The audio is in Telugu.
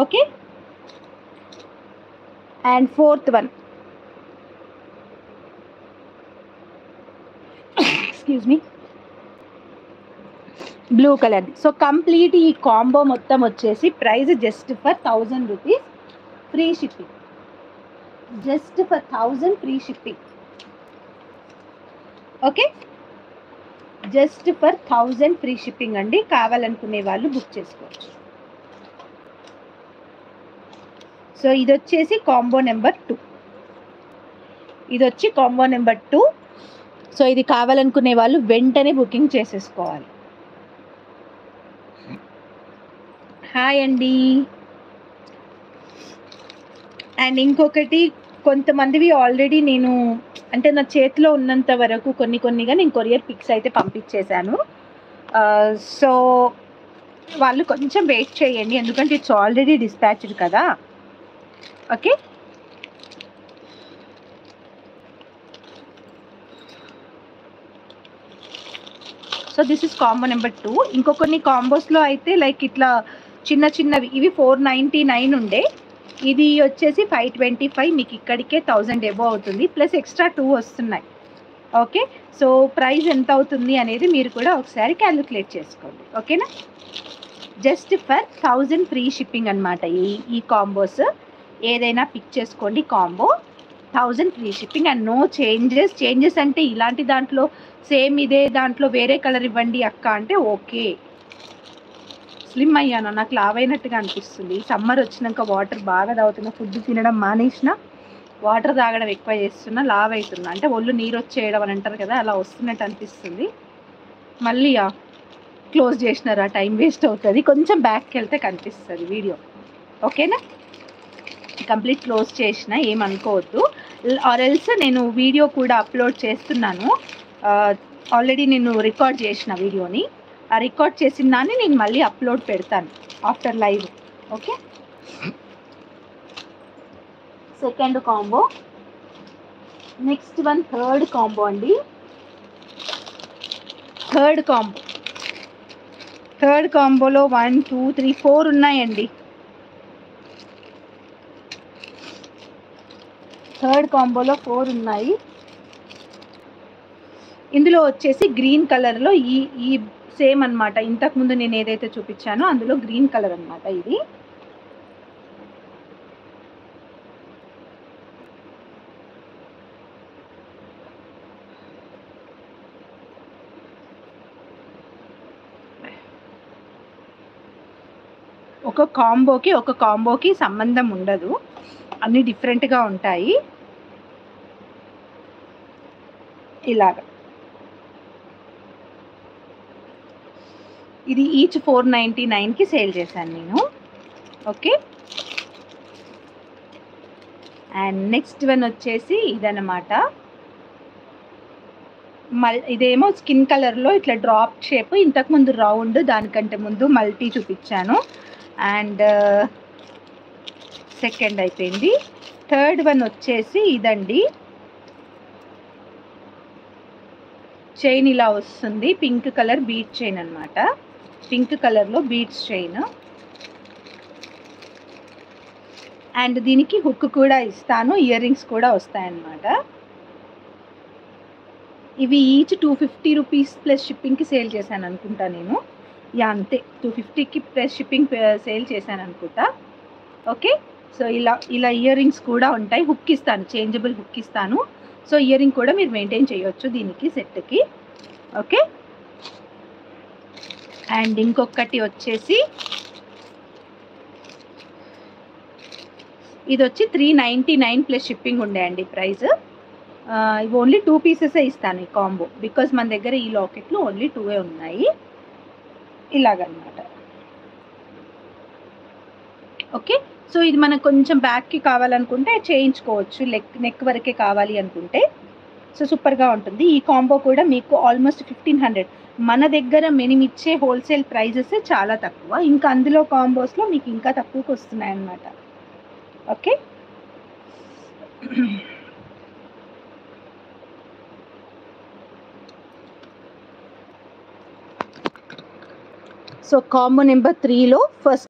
Okay. And fourth one, excuse me, blue colour. So complete ఈ కాంబో మొత్తం వచ్చేసి price just for 1000 rupees free shipping. Just for 1000 free shipping. Okay, just for 1000 free shipping అండి. కావాలనుకునే వాళ్ళు బుక్ చేసుకోవచ్చు. సో ఇది వచ్చేసి కాంబో నెంబర్ 2. ఇది వచ్చి కాంబో నెంబర్ 2. సో ఇది కావాలనుకునే వాళ్ళు వెంటనే బుకింగ్ చేసేసుకోవాలి. హాయ్ అండి. అండ్ ఇంకొకటి, కొంతమందివి ఆల్రెడీ నేను అంటే నా చేతిలో ఉన్నంత వరకు కొన్నిగా నేను కొరియర్ పిక్స్ అయితే పంపించేశాను. సో వాళ్ళు కొంచెం వెయిట్ చేయండి, ఎందుకంటే ఇట్స్ ఆల్రెడీ డిస్పాచ్డ్ కదా. Okay, so this is combo number 2. ఇంకో కొన్ని కాంబోస్లో అయితే లైక్ ఇట్లా చిన్నవి ఇవి 499 ఉండే, ఇది వచ్చేసి 525. మీకు ఇక్కడికే 1000 ఎబో అవుతుంది, ప్లస్ ఎక్స్ట్రా 2 వస్తున్నాయి. ఓకే, సో ప్రైస్ ఎంత అవుతుంది అనేది మీరు కూడా ఒకసారి క్యాలిక్యులేట్ చేసుకోండి. ఓకేనా, జస్ట్ ఫర్ 1000 ఫ్రీ షిప్పింగ్ అనమాట. ఈ కాంబోస్ ఏదైనా పిక్ చేసుకోండి, combo 1000 free shipping and no changes అంటే ఇలాంటి దాంట్లో సేమ్ ఇదే దాంట్లో వేరే కలర్ ఇవ్వండి అక్క అంటే ఓకే. స్లిమ్ అయ్యాను, నాకు లావ్ అయినట్టుగా అనిపిస్తుంది. సమ్మర్ వచ్చినాక వాటర్ బాగా తాగుతున్నా, ఫుడ్ తినడం మానేసిన, వాటర్ తాగడం ఎక్కువ చేస్తున్నా, లావ్ అవుతున్నా. అంటే ఒళ్ళు నీరు వచ్చేయడం అని అంటారు కదా, అలా వస్తున్నట్టు అనిపిస్తుంది. మళ్ళీ క్లోజ్ చేసినారా, టైం వేస్ట్ అవుతుంది. కొంచెం బ్యాక్కి వెళ్తే కనిపిస్తుంది వీడియో. ఓకేనా, కంప్లీట్ క్లోజ్ చేసిన, ఏమనుకోవద్దు. ఆర్ ఎల్స్ నేను వీడియో కూడా అప్లోడ్ చేస్తున్నాను. ఆల్రెడీ నేను రికార్డ్ చేసిన వీడియోని, ఆ రికార్డ్ చేసిన దాన్ని నేను మళ్ళీ అప్లోడ్ పెడతాను after live. Okay, second combo. Next one third combo అండి. థర్డ్ కాంబోలో 1 2 3 4 ఉన్నాయండి. థర్డ్ కాంబోలో 4 ఉన్నాయి. ఇందులో వచ్చేసి గ్రీన్ కలర్లో ఈ సేమ్ అనమాట. ఇంతకుముందు నేను ఏదైతే చూపించానో అందులో గ్రీన్ కలర్ అనమాట ఇది. ఒక కాంబోకి సంబంధం ఉండదు, అన్నీ డిఫరెంట్గా ఉంటాయి. ఇలాగా ఇది ఈచ్ 499కి సేల్ చేశాను నేను. ఓకే, అండ్ నెక్స్ట్ వన్ వచ్చేసి ఇదన్నమాట. ఇదేమో స్కిన్ కలర్లో ఇట్లా డ్రాప్ షేప్, ఇంతకుముందు రౌండ్, దానికంటే ముందు మల్టీ చూపించాను. అండ్ సెకండ్ అయిపోయింది. థర్డ్ వన్ వచ్చేసి ఇదండి. చైన్ ఇలా వస్తుంది, పింక్ కలర్ బీట్ చైన్ అనమాట. పింక్ కలర్లో బీట్స్ చైన్. అండ్ దీనికి హుక్ కూడా ఇస్తాను, ఇయర్ రింగ్స్ కూడా వస్తాయన్నమాట. ఇవి ఈచ్ 250 రూపీస్ ప్లస్ షిప్పింగ్కి సేల్ చేశాను అనుకుంటా నేను. అంతే, 250కి ప్లస్ షిప్పింగ్ సేల్ చేశాను అనుకుంటా. ఓకే, సో ఇలా ఇయర్ రింగ్స్ కూడా ఉంటాయి. హుక్ ఇస్తాను, చేంజబుల్ హుక్ ఇస్తాను. సో ఇయర్ రింగ్ కూడా మీరు మెయింటైన్ చేయొచ్చు దీనికి, సెట్కి. ఓకే, అండ్ ఇంకొకటి వచ్చేసి ఇది వచ్చి 399 ప్లస్ షిప్పింగ్ ఉండే అండి ప్రైస్. ఇవి ఓన్లీ 2 పీసెసే ఇస్తాను ఈ కాంబో, బికాజ్ మన దగ్గర ఈ లాకెట్లు ఓన్లీ 2 ఉన్నాయి. ఇలాగనమాట. ఓకే, సో ఇది మనకు కొంచెం బ్యాక్కి కావాలనుకుంటే చేయించుకోవచ్చు, నెక్ వరకే కావాలి అనుకుంటే. సో సూపర్గా ఉంటుంది. ఈ కాంబో కూడా మీకు ఆల్మోస్ట్ 1500. మన దగ్గర మేము ఇచ్చే హోల్సేల్ ప్రైజెస్ చాలా తక్కువ, ఇంకా అందులో కాంబోస్లో మీకు ఇంకా తక్కువకి వస్తున్నాయి అన్నమాట. ఓకే, సో కాంబో నెంబర్ 3లో ఫస్ట్